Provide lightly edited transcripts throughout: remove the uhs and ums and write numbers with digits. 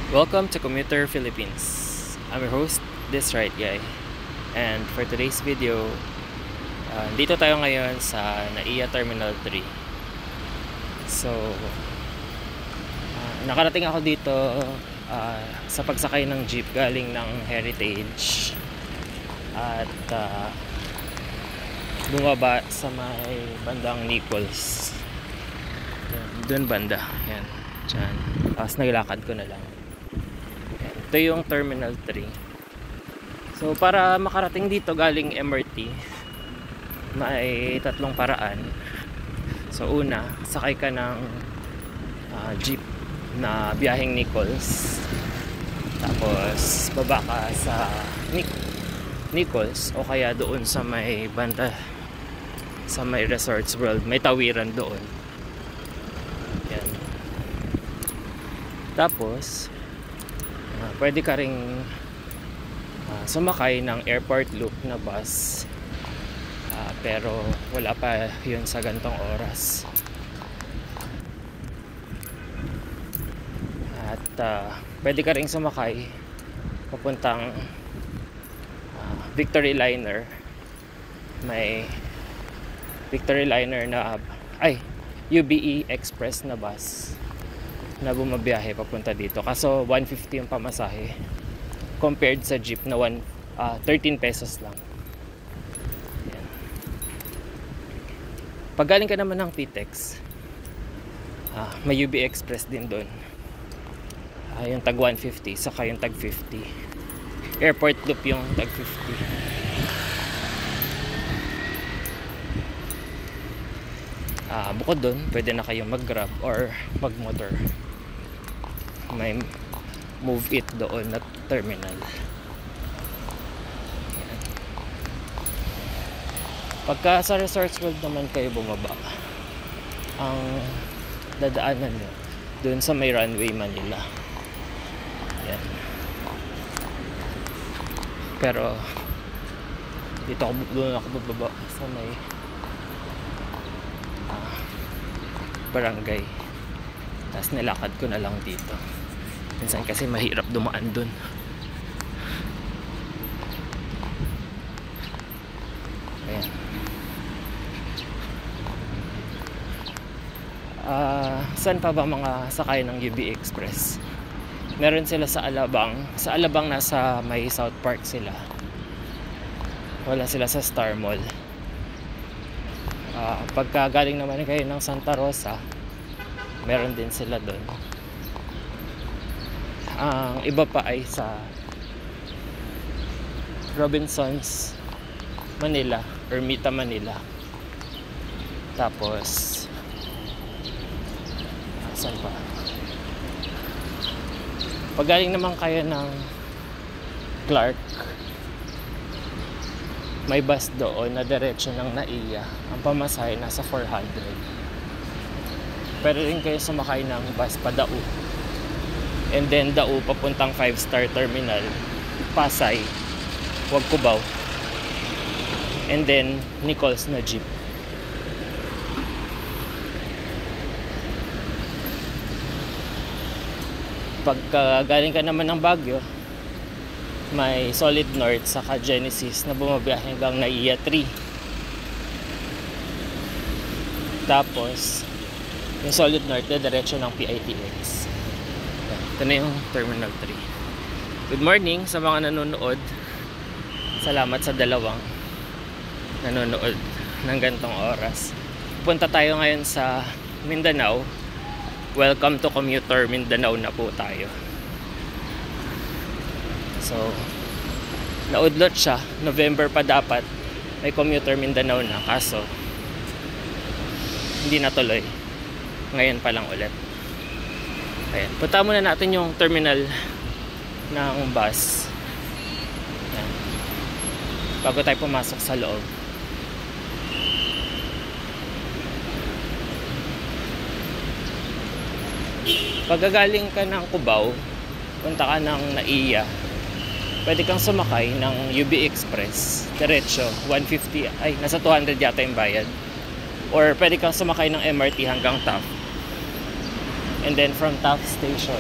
Welcome to Commuter Philippines. I'm your host, This Right Guy. And for today's video, dito tayo ngayon sa NAIA Terminal 3. So, nakarating ako dito sa pagsakay ng jeep galing ng Heritage. At bumaba sa may bandang Nichols. Doon banda. Yan. Diyan. Tapos naglakad ko na lang. Yan. Ito yung Terminal 3. So para makarating dito galing MRT, may tatlong paraan. So una, sakay ka ng jeep na biyaheng Nichols. Tapos baba ka sa Nichols o kaya doon sa may banda sa may Resorts World, may tawiran doon. Yan. Tapos pwede ka ring sumakay ng airport loop na bus, pero wala pa yun sa gantong oras. At pwede ka ring sumakay papuntang Victory Liner. May Victory Liner na UBE Express na bus na bumabiyahe papunta dito. Kaso 150 yung pamasahe compared sa jeep na 13 pesos lang. Yan. Pag galing ka naman ng PTEX, may UBE Express din doon. Yung tag 150 saka yung tag 50. Airport loop yung tag 50. Bukod doon, pwede na kayong mag-grab or mag-motor. May move it doon na terminal. Yan. Pagka sa Resorts World naman kayo bumaba, ang dadaanan nyo doon sa may runway Manila. Yan. Pero doon ako bababa sa may barangay. Tapos nilakad ko na lang dito. Minsan kasi mahirap dumaan dun. Ayan. Saan pa ba mga sakay ng UB Express? Meron sila sa Alabang. Sa Alabang nasa may South Park sila. Wala sila sa Star Mall. Pagka galing naman kayo ng Santa Rosa, meron din sila doon. Ang iba pa ay sa Robinsons Manila, Ermita Manila. Tapos saan pa? Pag galing naman kayo ng Clark, may bus doon na diretso ng NAIA. Ang pamasahe nasa 400. Pwede rin kayo sumakay ng bus pa Dao. And then Dao papuntang 5-star terminal, Pasay, Huwag Cubao. And then Nichols na jeep. Pagka galing ka naman ng Baguio, may Solid North saka Genesis na bumabiyahe hanggang NAIA 3. Tapos yung Solid North na diretso ng PITX. Ito na yung Terminal 3. Good morning sa mga nanonood. Salamat sa dalawang nanonood ng gantong oras. Pupunta tayo ngayon sa Mindanao. Welcome to Commuter Mindanao na po tayo. So, naudlot siya. November pa dapat may Commuter Mindanao na. Kaso, hindi natuloy. Ngayon pa lang ulit. Ayan. Punta muna natin yung terminal ng bus. Ayan. Bago tayo pumasok sa loob. Pagkagaling ka ng Cubao, punta ka ng NAIA, pwede kang sumakay ng UB Express diretso 150, nasa 200 yata yung bayad, or pwede kang sumakay ng MRT hanggang Taft, and then from Taft Station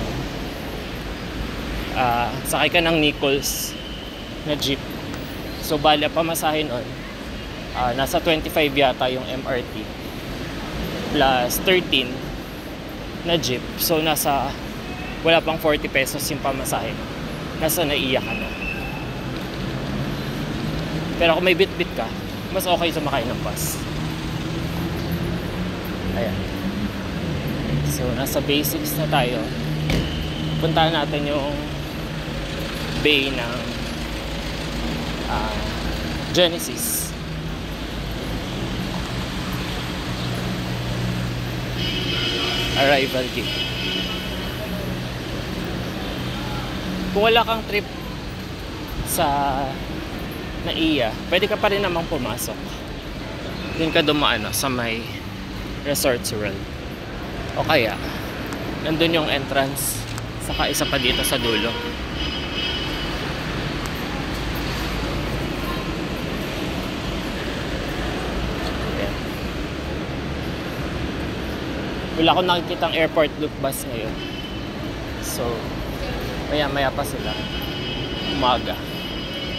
sakay ka ng Nichols na jeep. So bali pamasahe nun, nasa 25 yata yung MRT plus 13 na jeep. So nasa wala pang 40 pesos yung pamasahe. Nasa naiya ka na. Pero kung may bit-bit ka, mas okay sumakay ng bus. Ayan. So nasa basics na tayo. Puntahan natin yung bay ng Genesis. Arrival gate. Kung wala kang trip sa Naiya, pwede ka pa rin namang pumasok. Doon ka dumaan sa may Resorts World. O kaya nandun yung entrance, saka isa pa dito sa dulo. Ayan. Wala akong nakikitang airport loop bus ngayon. So maya pa sila umaga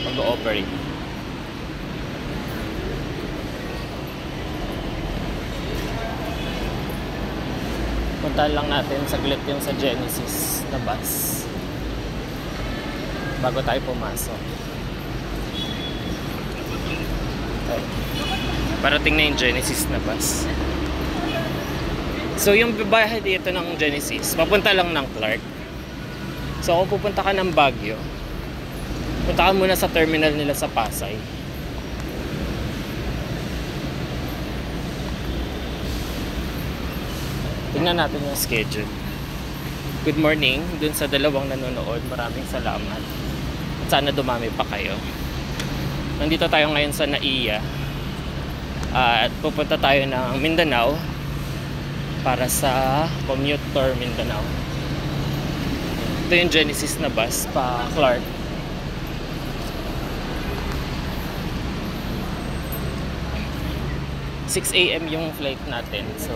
mag-ooperate. Puntahan lang natin saglit yung sa Genesis na bus bago tayo pumasok. Okay. Parating na yung Genesis na bus. So yung biyahe dito ng Genesis, papunta lang ng Clark. So kung pupunta ka ng Baguio, punta ka muna sa terminal nila sa Pasay. Tingnan natin yung schedule. Good morning dun sa dalawang nanonood. Maraming salamat. At sana dumami pa kayo. Nandito tayo ngayon sa Naiya. At pupunta tayo ng Mindanao para sa Commuter Mindanao. Ito yung Genesis na bus pa Clark. (6 AM yung flight natin. So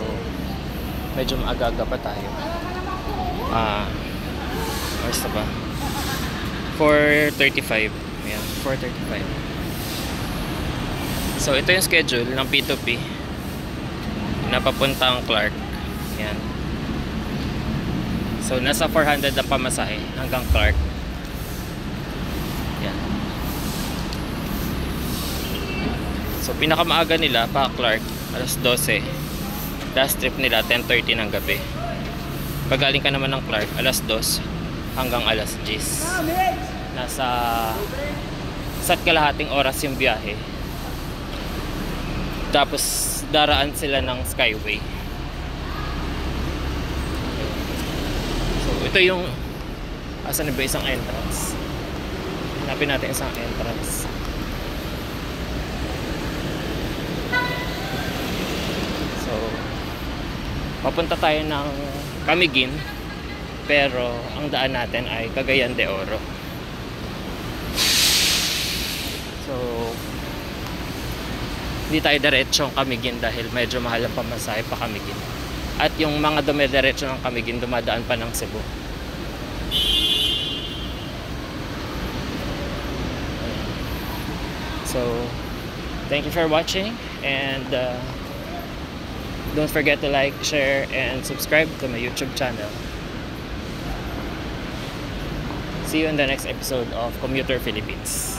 medyo maaga pa tayo. Oras na ba? 4:35. Ayan, 4:35. So ito yung schedule ng P2P na papuntang Clark. Ayan. So nasa 400 ang pamasahe hanggang Clark. Ayan. So pinakamaaga nila pa Clark, alas 12. Last trip nila 10:30 ng gabi. Pag galing ka naman ng Clark, alas 2 hanggang alas 10. Nasa isa't kalahating oras yung biyahe. Tapos daraan sila ng Skyway. So ito yung asan na ba isang entrance? Hanapin natin isang entrance. So papunta tayo ng Camiguin, pero ang daan natin ay Cagayan de Oro. So hindi tayo diretsong Camiguin dahil medyo mahal ang pamasahe pa Camiguin. At yung mga dumidiretso ng Camiguin dumadaan pa ng Cebu. So thank you for watching, and don't forget to like, share, and subscribe to my YouTube channel. See you in the next episode of Commuter Philippines.